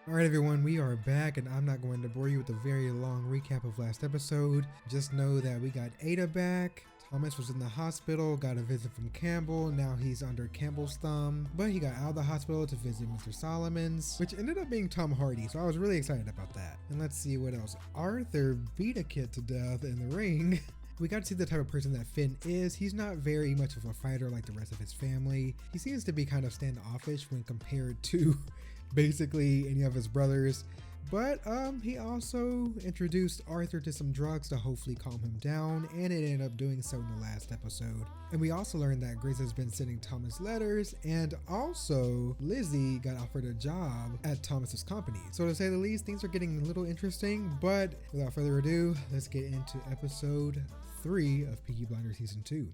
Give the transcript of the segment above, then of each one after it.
Alright everyone, we are back and I'm not going to bore you with a very long recap of last episode. Just know that we got Ada back, Thomas was in the hospital, got a visit from Campbell, now he's under Campbell's thumb, but he got out of the hospital to visit Mr. Solomon's, which ended up being Tom Hardy, so I was really excited about that. And let's see what else. Arthur beat a kid to death in the ring. We got to see the type of person that Finn is. He's not very much of a fighter like the rest of his family. He seems to be kind of standoffish when compared to basically any of his brothers. But he also introduced Arthur to some drugs to hopefully calm him down, and it ended up doing so in the last episode. And we also learned that Grace has been sending Thomas letters, and also Lizzie got offered a job at Thomas's company. So to say the least, things are getting a little interesting, but without further ado, let's get into episode 3 of Peaky Blinders Season 2.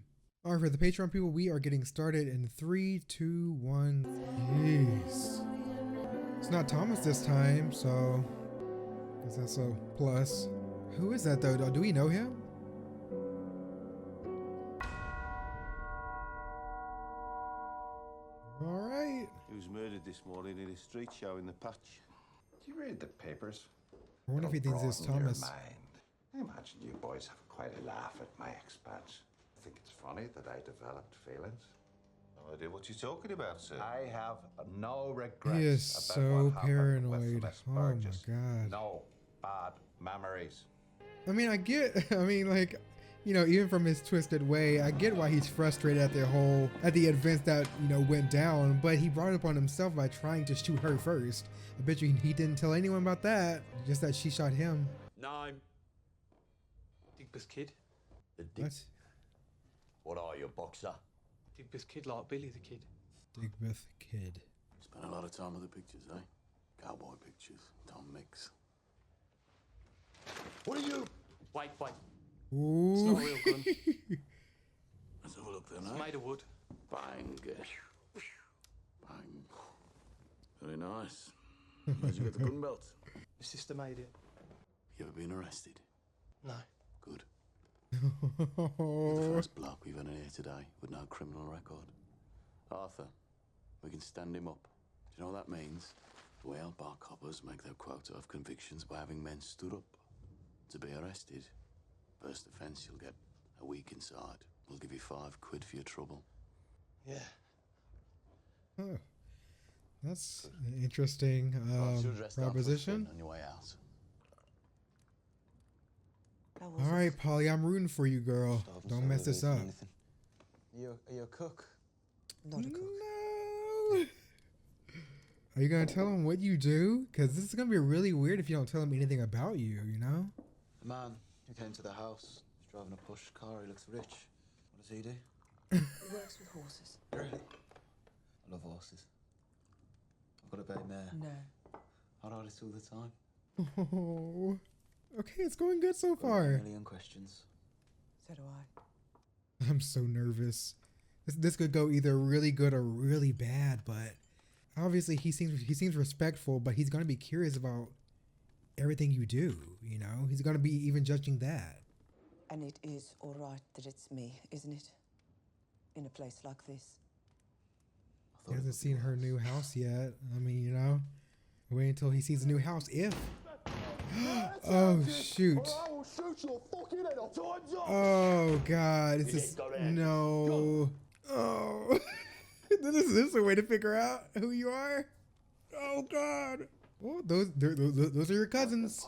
Alright, for the Patreon people, we are getting started in 3, 2, 1, jeez. It's not Thomas this time, so I guess that's a plus. Who is that though? Do we know him? Alright. He was murdered this morning in a street show in the patch. Do you read the papers? I wonder if he thinks it's Broaden your Thomas. mind. I imagine you boys have quite a laugh at my expats. I think it's funny that I developed feelings. No idea what you're talking about, sir. I have no regrets. He is about so what happened paranoid. with Miss Oh my Burgess. God. No bad memories. I mean, like, you know, even from his twisted way, I get why he's frustrated at the events that, you know, went down, but he brought it upon himself by trying to shoot her first. I bet you he didn't tell anyone about that, just that she shot him. No. Digby's kid. What? What are you, boxer? Digby's kid like Billy the Kid. Digbeth Kid. Spent a lot of time with the pictures, eh? Cowboy pictures, Tom Mix. What are you? Wait. Ooh. It's not a real gun. Let's have a look then, It's eh? made of wood. Bang. Bang. Very nice. Where'd you get the gun belt? My sister made it. You ever been arrested? No. Good. You're the first bloke we've had in here today with no criminal record. Arthur, we can stand him up. Do you know what that means? The way our bar coppers make their quota of convictions by having men stood up. To be arrested, first offence you'll get a week inside. We'll give you £5 for your trouble. Yeah. Huh. That's an interesting Right, you're dressed up for proposition. Finn on your way out. All right, Polly, I'm rooting for you, girl. Don't mess this up. Are you a cook? Not a cook. No. Are you gonna tell him what you do? Because this is gonna be really weird if you don't tell him anything about you, you know? The man who came to the house, he's driving a push car, he looks rich. What does he do? He works with horses. Really? I love horses. I've got a bay mare. No. I ride it all the time. Oh. Okay, it's going good so Got a far. million questions. So do I. I'm so nervous. This could go either really good or really bad, but obviously he seems respectful, but he's gonna be curious about everything you do, you know? He's gonna be even judging that. And it is all right that it's me, isn't it? In a place like this. He hasn't seen her new house yet. I mean, you know, wait until he sees the new house. If. Oh shoot. Oh God. It's just no. Oh. This is a way to figure out who you are. Oh God. Oh, those are your cousins.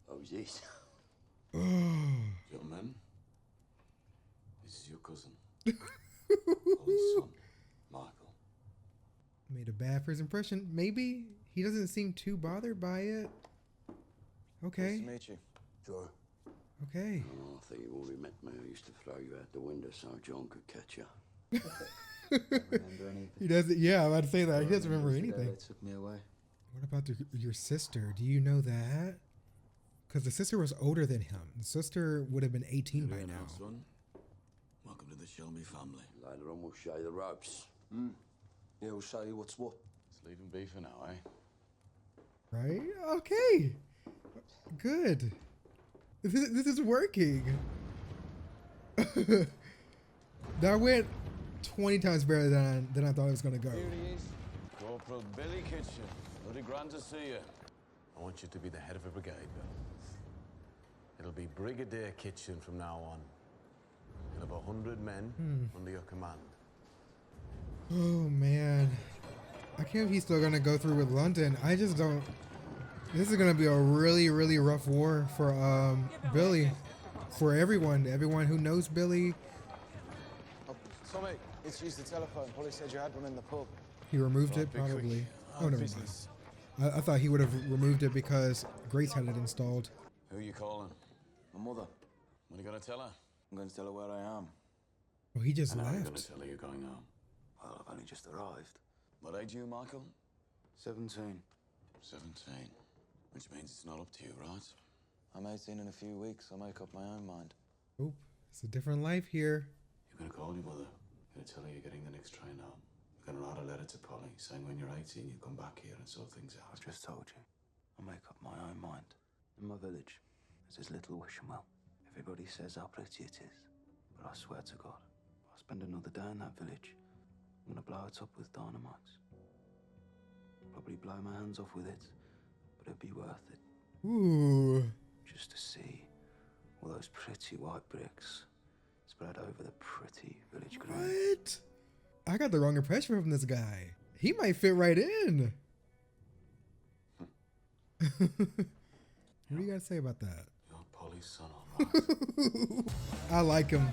Oh, yes. Oh. Gentlemen, this is your cousin. Oldest son, Michael. Made a bad first impression. Maybe he doesn't seem too bothered by it. Nice to Okay. meet you. Sure. Okay. Oh, I think you already met me. I used to throw you out the window so John could catch you. Don't remember anything. He doesn't. Yeah, I'm about to say that. He doesn't remember The day anything. They took me away. What about your sister? Do you know that? Because the sister was older than him. The sister would have been 18 by now. Son. Welcome to the Shelby family. Later on, we'll show you the ropes. Yeah, we'll show you what's what. Let's leave him be for now, eh? Right? Okay. Good. This is working. That went 20 times better than I thought it was gonna go. Here he is, Corporal Billy Kitchen. Bloody grand to see you. I want you to be the head of a brigade, Bill. It'll be Brigadier Kitchen from now on. You'll have 100 men under your command. Oh man, I can't believe he's still gonna go through with London. I just don't. This is gonna be a really rough war for Billy, for everyone who knows Billy. Oh, Tommy, it's used the telephone. Polly said you had one in the pub. He removed it probably. Oh, never mind. I thought he would have removed it because Grace had it installed. Who are you calling? My mother. What are you going to tell her? I'm going to tell her where I am. Oh, he just And how are you going left. to tell her you're going home? Well, I've only just arrived. What age are you, Michael? 17. 17. Which means it's not up to you, right? I'm 18 in a few weeks. I'll make up my own mind. Oh, it's a different life here. You're going to call your mother. You're going to tell her you're getting the next train home. You're going to write a letter to Polly saying when you're 18 you come back here and sort things out. I've just told you. I'll make up my own mind. In my village, there's this little wishing well. Everybody says how pretty it is. But I swear to God, if I spend another day in that village, I'm going to blow it up with dynamite. Probably blow my hands off with it, but it'd be worth it. Ooh. Just to see all those pretty white bricks spread over the pretty village green. What? I got the wrong impression from this guy. He might fit right in. What do you got to say about that? You're Polly's son, all right? I like him.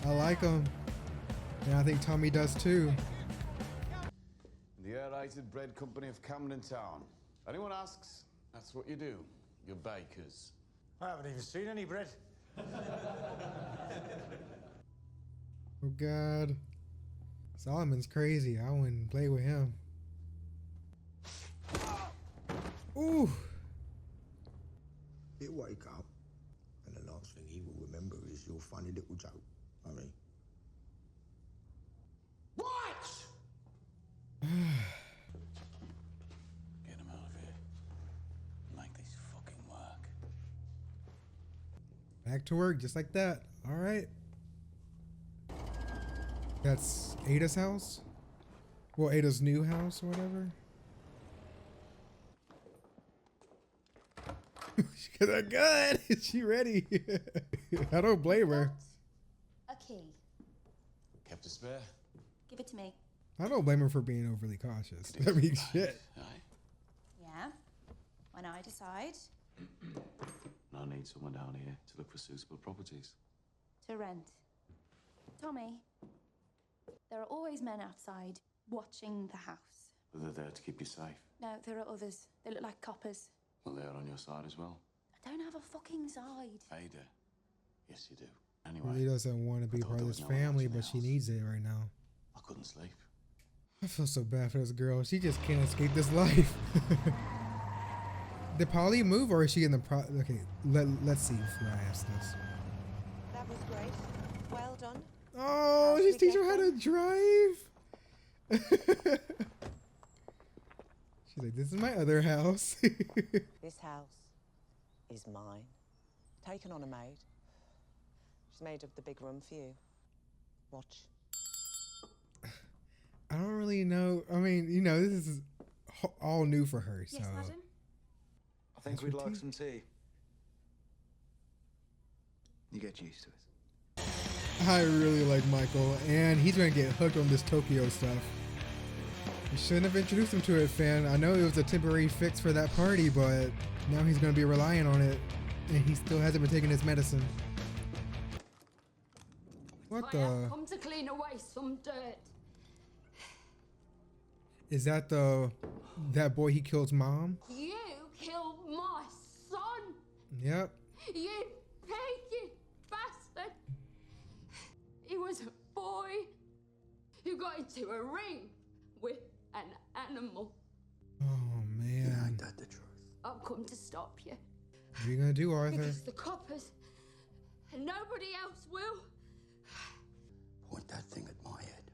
I like him. And I think Tommy does too. The Aerated Bread Company of Camden Town. Anyone asks, that's what you do. You're bakers. I haven't even seen any bread. Oh God. Solomon's crazy. I wouldn't play with him. Ooh. He'll wake up, and the last thing he will remember is your funny little joke. I mean, What? Get him out of here. Make this fucking work. Back to work just like that. All right. That's Ada's house? Well, Ada's new house or whatever. She got a gun. She ready. I don't blame her. A key. Kept a spare? Give it to me. I don't blame her for being overly cautious. I mean, shit. Aye. Yeah. When I decide And I need someone down here to look for suitable properties. to rent. Tommy, there are always men outside watching the house. But they're there to keep you safe. No, there are others. They look like coppers. Well, they're on your side as well. I don't have a fucking side. Ada. Yes, you do. Anyway, Really doesn't want to be I thought part of there this was no one family, else in but the she house. needs it right now. I couldn't sleep. I feel so bad for this girl. She just can't escape this life. Did Polly move or is she in the okay, let's see before I ask this. That was great. Well done. Oh, she's teaching her how to drive. She's like, this is my other house. This house is mine. Taken on a maid. She's made up the big room for you. Watch. I don't really know. I mean, you know, this is all new for her. So Yes, madam. I think That's we'd for like tea. some tea. You get used to it. I really like Michael, and he's gonna get hooked on this Tokyo stuff. You shouldn't have introduced him to it, Fan. I know it was a temporary fix for that party, but now he's gonna be relying on it, and he still hasn't been taking his medicine. What I have the? come to clean away some dirt. Is that that boy he killed's mom? You killed my son. Yep. You peaky bastard. He was a boy who got into a ring with an animal. Oh man. ain't that the truth? I've come to stop you. What are you gonna do, Arthur? Because the coppers and nobody else will. Point that thing at my head.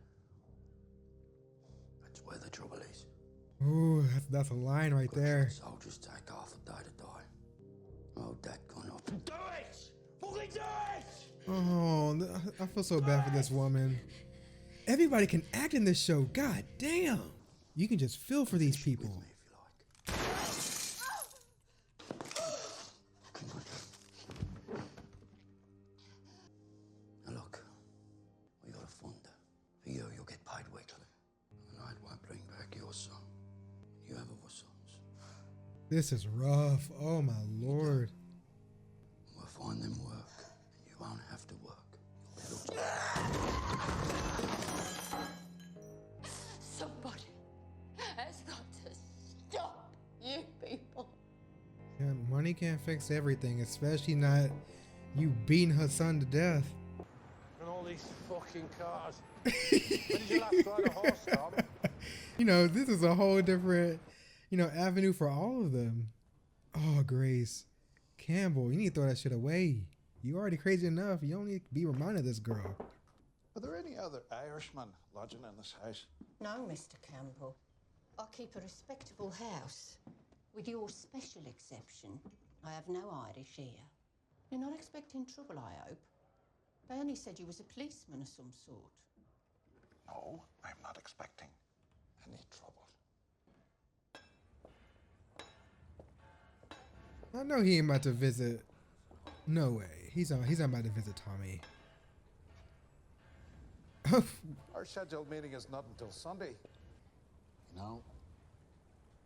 That's where the trouble is. Ooh, that's a line right there. Soldiers take half a day to die. Oh, that gun up. Do it! Fucking do it! Oh, I feel so bad for this woman. Everybody can act in this show. God damn. You can just feel for these people. With me if you like. This is rough. Oh my lord. We'll find them work. You won't have to work. Somebody has got to stop you people. Yeah, money can't fix everything, especially not you beating her son to death. And all these fucking cars. When did you last ride a horse, Tom? You know, this is a whole different, you know, avenue for all of them. Oh, Grace. Campbell, you need to throw that shit away. You already crazy enough. You don't need to be reminded of this girl. Are there any other Irishmen lodging in this house? No, Mr. Campbell. I keep a respectable house. With your special exception, I have no Irish here. You're not expecting trouble, I hope. They only said you was a policeman of some sort. No, I'm not expecting any trouble. I know he ain't about to visit. No way. He's not about to visit Tommy. Our scheduled meeting is not until Sunday. You know,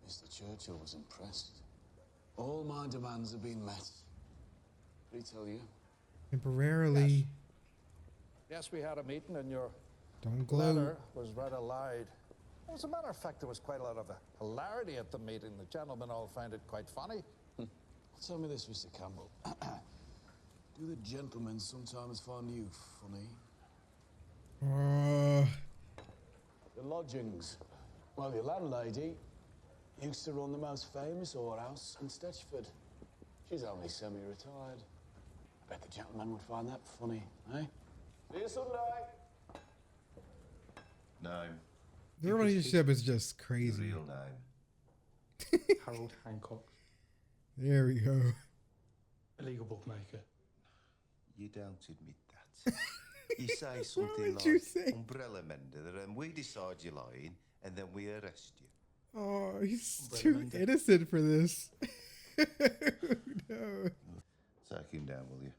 Mr. Churchill was impressed. All my demands have been met. Did he tell you? Temporarily. Yes, we had a meeting and your Don't glow. letter was read aloud. As a matter of fact, there was quite a lot of hilarity at the meeting. The gentlemen all found it quite funny. Tell me this, Mr. Campbell. Do the gentlemen sometimes find you funny? The lodgings. Well, your landlady used to run the most famous whorehouse in Stetchford. She's only semi-retired. I bet the gentleman would find that funny, eh? See you Sunday. Name. Their relationship is just crazy. Real name. Harold Hancock, There we go. illegal bookmaker. You don't admit that. You say something would like you say? umbrella mender, and we decide you're lying, and then we arrest you. Oh, he's too innocent for this. No. Take him down, will you?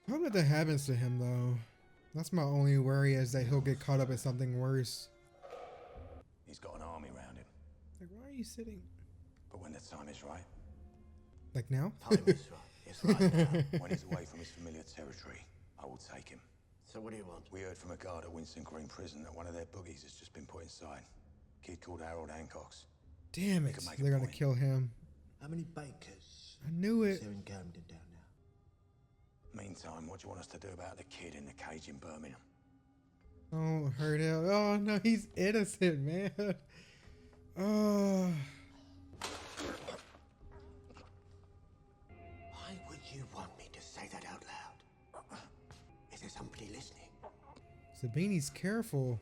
I hope nothing happens to him though. That's my only worry, is that he'll get caught up in something worse. He's got an army around him. Like, why are you sitting? But when the time is right. Like now? Time is right. It's right now. When he's away from his familiar territory, I will take him. So what do you want? We heard from a guard at Winston Green Prison that one of their boogies has just been put inside. Kid called Harold Hancock's. Damn it. They're gonna kill him. How many bakers? I knew it. Is there in Camden down now? Meantime, what do you want us to do about the kid in the cage in Birmingham? Don't hurt him. Oh no, he's innocent, man. Oh. Why would you want me to say that out loud? Is there somebody listening? Sabini's careful.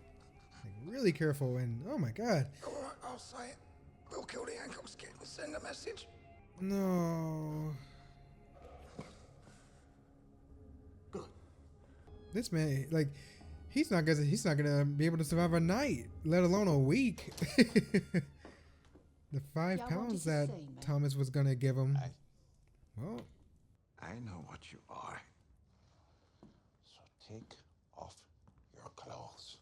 Like, really careful, and oh my god. All right, I'll say it. We'll kill the Hancock's kid and send a message. No. Good. This man, like, he's not gonna be able to survive a night, let alone a week. The 5 pounds that Thomas was gonna give him. Well, I know what you are. So take off your clothes.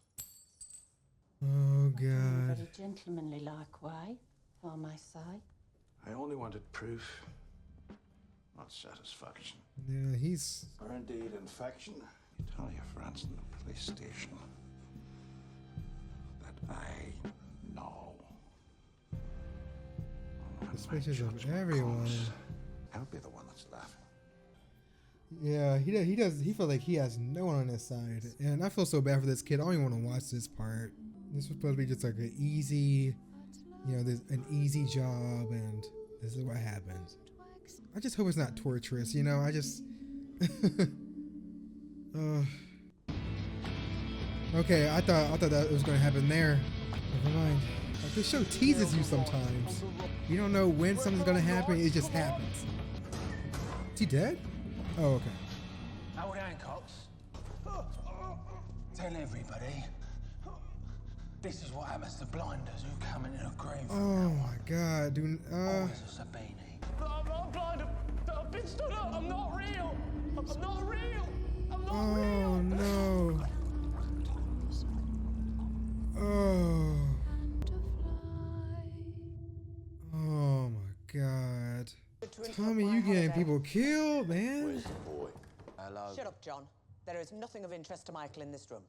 Oh In a god. very gentlemanly like way, if I may say. I only wanted proof, not satisfaction. Yeah, he's. Or indeed infection. You tell your friends in the police station that I know. Suspicious of everyone. I'll be the one that's laughing. Yeah, he does. He feels like he has no one on his side, and I feel so bad for this kid. I don't even want to watch this part. This was supposed to be just like an easy, you know, there's an easy job, and this is what happens. I just hope it's not torturous, you know. I just. Okay, I thought that was gonna happen there. Never mind. Like, this show teases you sometimes. You don't know when something's gonna happen. It just happens. Is he dead? Oh, okay. Harold Hancock's. Tell everybody. This is what happens to blinders who come into a grave. Oh my god, dude. Always a Sabini. I'm not blind. I've been stood up. I'm not real. I'm not real. I'm not Oh real. no. Oh. Oh my God. To interrupt Tommy, my you getting holiday. people killed, man. Where's the boy? Hello. Shut up, John. There is nothing of interest to Michael in this room.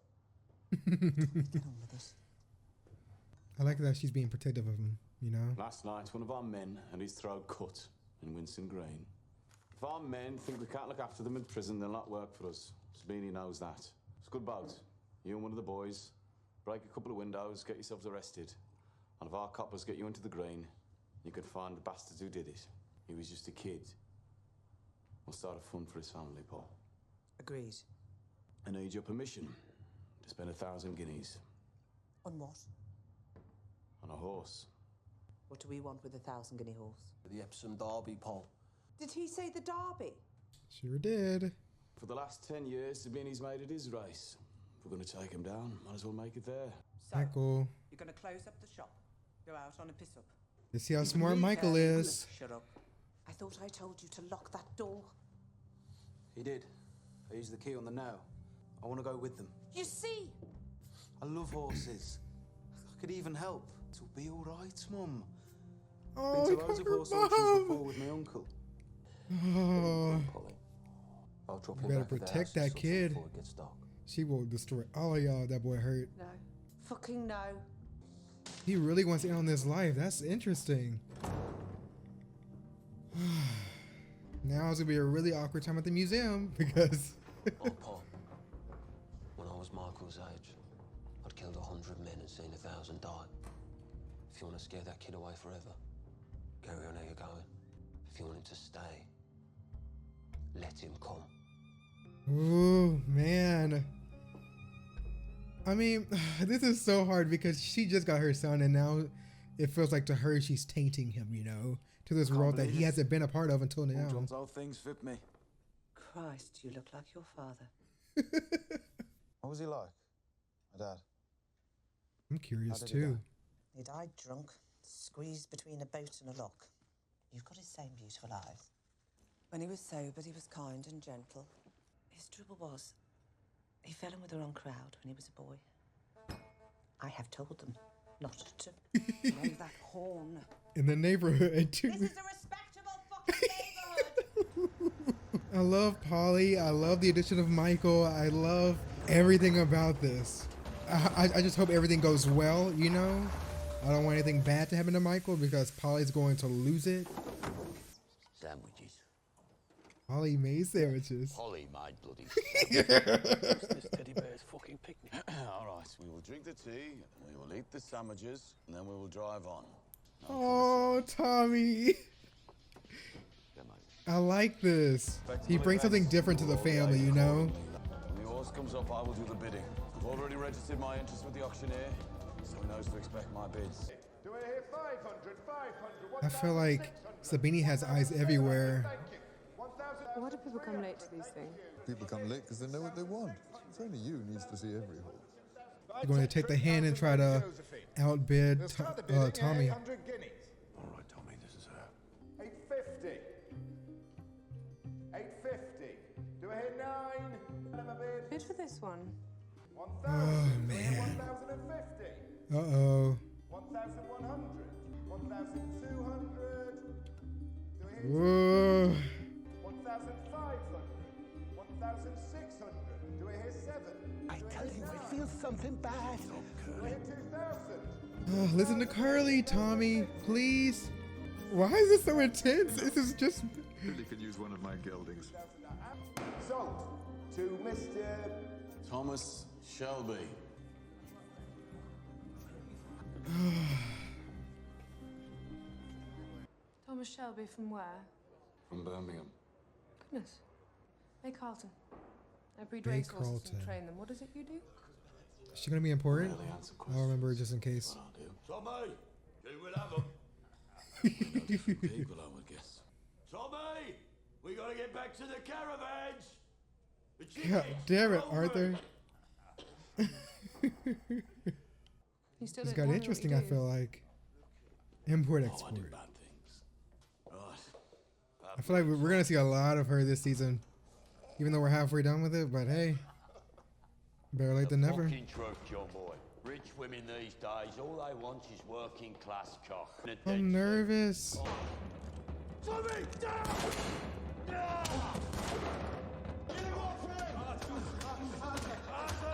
I like that she's being protective of him, you know? Last night, one of our men had his throat cut in Winston Grain. If our men think we can't look after them in prison, they'll not work for us. Sabini knows that. It's a good bout. You and one of the boys, break a couple of windows, get yourselves arrested. And if our coppers get you into the Grain, you could find the bastards who did it. He was just a kid. We'll start a fund for his family, Paul. Agreed. I need your permission to spend 1,000 guineas On what? on a horse. What do we want with 1,000 guinea horse? The Epsom Derby, Paul. Did he say the Derby? Sure did. For the last 10 years, Sabini's made it his race. If we're going to take him down, might as well make it there. So, Michael. you're going to close up the shop, go out on a piss-up. You see how smart Michael is. Shut up. I thought I told you to lock that door. He did. I used the key on the nail. I want to go with them. You see? I love horses. I could even help. It'll be all right, Mum. Oh, Been to loads of horse auctions before with my uncle. Oh, Polly. I'll drop you you better back at the protect house that kid. before it gets dark. She will destroy all of y'all. That boy hurt. No. Fucking no. He really wants to end on this life. That's interesting. Now it's gonna be a really awkward time at the museum because. Oh, Paul. When I was Michael's age, I'd killed 100 men and seen 1,000 die. If you want to scare that kid away forever, carry on how you're going. If you want him to stay, let him come. Ooh, man. I mean, this is so hard because she just got her son and now it feels like to her she's tainting him, you know, to this world that he hasn't been a part of until now. John's old things fit me. Christ, you look like your father. What was he like? My dad. I'm curious How did he too. die? He died drunk, squeezed between a boat and a lock. You've got his same beautiful eyes. When he was sober, he was kind and gentle. His trouble was, he fell in with the wrong crowd when he was a boy. I have told them not to blow that horn. In the neighborhood too. This is a respectable fucking neighborhood. I love Polly. I love the addition of Michael. I love everything about this. I just hope everything goes well, you know? I don't want anything bad to happen to Michael because Polly's going to lose it. Sandwiches. Polly made sandwiches. Polly made bloody This teddy bear's fucking picnic. All right, we will drink the tea, we will eat the sandwiches, and then we will drive on. Oh, Tommy. I like this. He brings something different to the family, you know? When the horse comes up, I will do the bidding. I've already registered my interest with the auctioneer, so he knows to expect my bids. Do I hear 500, 500, I feel like Sabini has eyes everywhere. Why do people come late to these things? People come late because they know what they want. It's only you who needs to see every horse. You're going to take the hand and try to outbid Tommy. 800 guineas. All right, Tommy, this is her. 850. 850. Do I hear 9? Bid for this one. 1,000. Oh, man. 1,050. Uh-oh. 1,100. 1,200. Do I hear Whoa. 1,500. 1,600. Do I hear 7? I tell you, I feel something bad. Do I hear 2,000? Oh, listen to Carly, Tommy, please. Why is this so intense? This is just... Really could use one of my geldings. Sold to Mr. Thomas Shelby. Thomas Shelby from where? From Birmingham. Goodness. Bay Carlton. I breed Bay racehorses and Carlton. train them. What is it you do? Is she going to be important? Really answer I'll remember just in case. Tommy, you will have them. Different people, I would guess. Tommy, we gotta get back to the caravans. The God chickens damn are it, over. Arthur. You still This don't got know what interesting, you I do. feel like. Import, Oh, I export. do bad things. Right. I feel like we're going to see a lot of her this season. Even though we're halfway done with it, but hey. Better late than never. Fucking truth, John boy. Rich women these days, all they want is working class cock. I'm nervous. Tommy, down!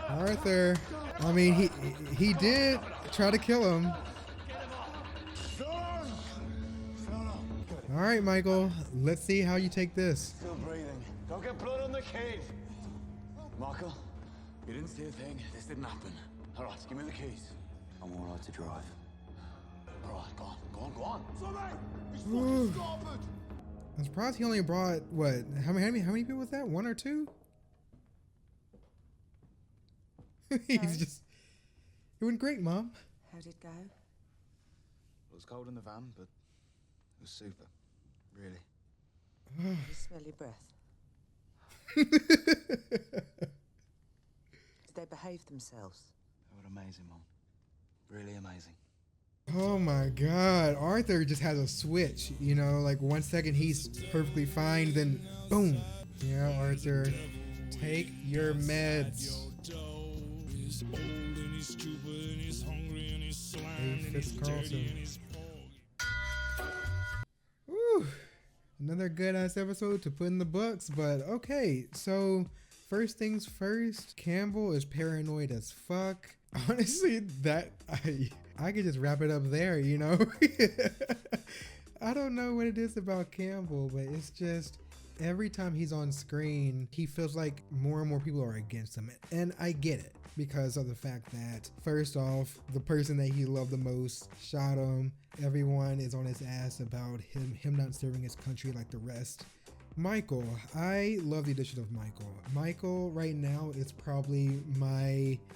Arthur. I mean, he did try to kill him. All right, Michael. Let's see how you take this. Still breathing. Don't get blood on the keys. Michael, you didn't see a thing. This didn't happen. All right, give me the keys. I'm all right to drive. All right, go on. Ooh. I'm surprised he only brought what? How many people was that? 1 or 2? He's just. It went great, Mom. How'd it go? It was cold in the van, but it was super. Really. You smell your breath. Did they behave themselves? They were amazing, Mom. Really amazing. Oh my God. Arthur just has a switch, you know, like 1 second he's perfectly fine, then boom. Yeah, Arthur, take your meds. Hey, Fitzcarlton. Woo. Another good ass episode to put in the books, but okay, so first things first, Campbell is paranoid as fuck. Honestly, that I could just wrap it up there, you know. I don't know what it is about Campbell, but it's just every time he's on screen, he feels like more and more people are against him. And I get it because of the fact that, first off, the person that he loved the most shot him. Everyone is on his ass about him not serving his country like the rest. Michael, I love the addition of Michael. Michael right now is probably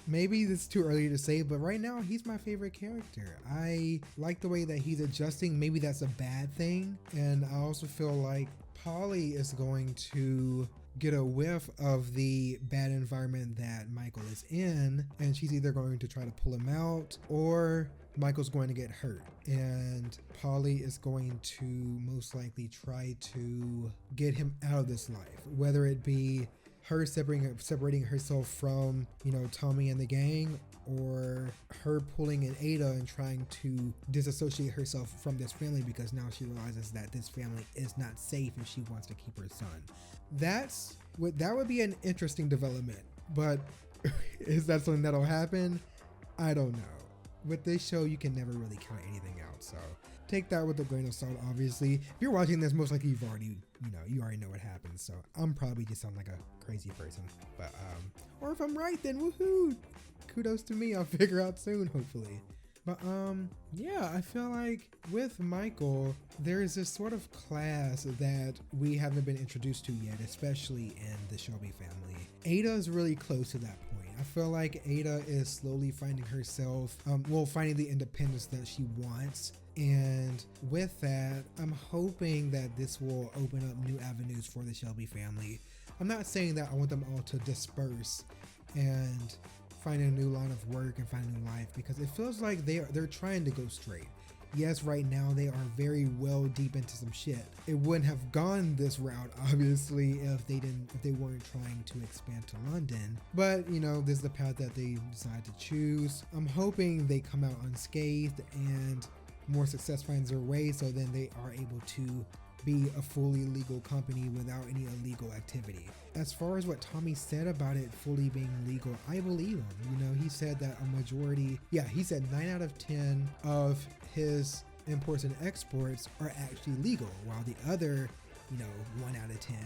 maybe this is too early to say, but right now he's my favorite character. I like the way that he's adjusting. Maybe that's a bad thing. And I also feel like Polly is going to get a whiff of the bad environment that Michael is in, and she's either going to try to pull him out or Michael's going to get hurt, and Polly is going to most likely try to get him out of this life, whether it be her separating herself from, you know, Tommy and the gang, or her pulling in Ada and trying to disassociate herself from this family because now she realizes that this family is not safe and she wants to keep her son. That would be an interesting development, but is that something that'll happen? I don't know. With this show, you can never really count anything out, so take that with a grain of salt. Obviously, if you're watching this, most likely you already know what happens, so I'm probably just sound like a crazy person, but or if I'm right, then woohoo, kudos to me. I'll figure out soon, hopefully. But yeah, I feel like with Michael, there's this sort of class that we haven't been introduced to yet, especially in the Shelby family. Ada is really close to that point. I feel like Ada is slowly finding herself, finding the independence that she wants. And with that, I'm hoping that this will open up new avenues for the Shelby family. I'm not saying that I want them all to disperse and find a new line of work and find a new life, because it feels like they're trying to go straight. Yes, right now they are very well deep into some shit. It wouldn't have gone this route, obviously, if they weren't trying to expand to London. But you know, this is the path that they decided to choose. I'm hoping they come out unscathed and more success finds their way, so then they are able to be a fully legal company without any illegal activity. As far as what Tommy said about it fully being legal, I believe him. You know, he said that he said 9 out of 10 of his imports and exports are actually legal, while the other, 1 out of 10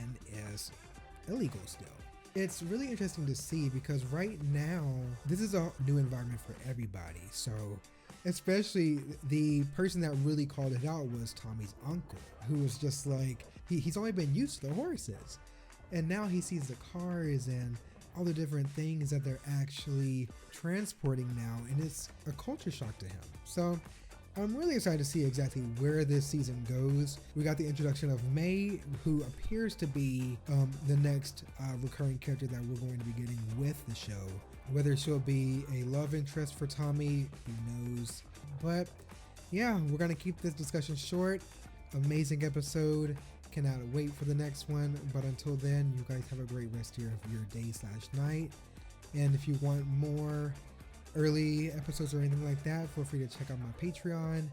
is illegal still. It's really interesting to see because right now, this is a new environment for everybody. So especially the person that really called it out was Tommy's uncle, who was just like, he's only been used to the horses. And now he sees the cars and all the different things that they're actually transporting now. And it's a culture shock to him. So I'm really excited to see exactly where this season goes. We got the introduction of May, who appears to be the next recurring character that we're going to be getting with the show. Whether she'll be a love interest for Tommy, who knows? But yeah, we're going to keep this discussion short. Amazing episode. Cannot wait for the next one. But until then, you guys have a great rest of your day/night. And if you want more early episodes or anything like that, feel free to check out my Patreon.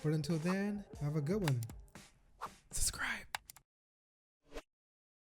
But until then, have a good one. Subscribe.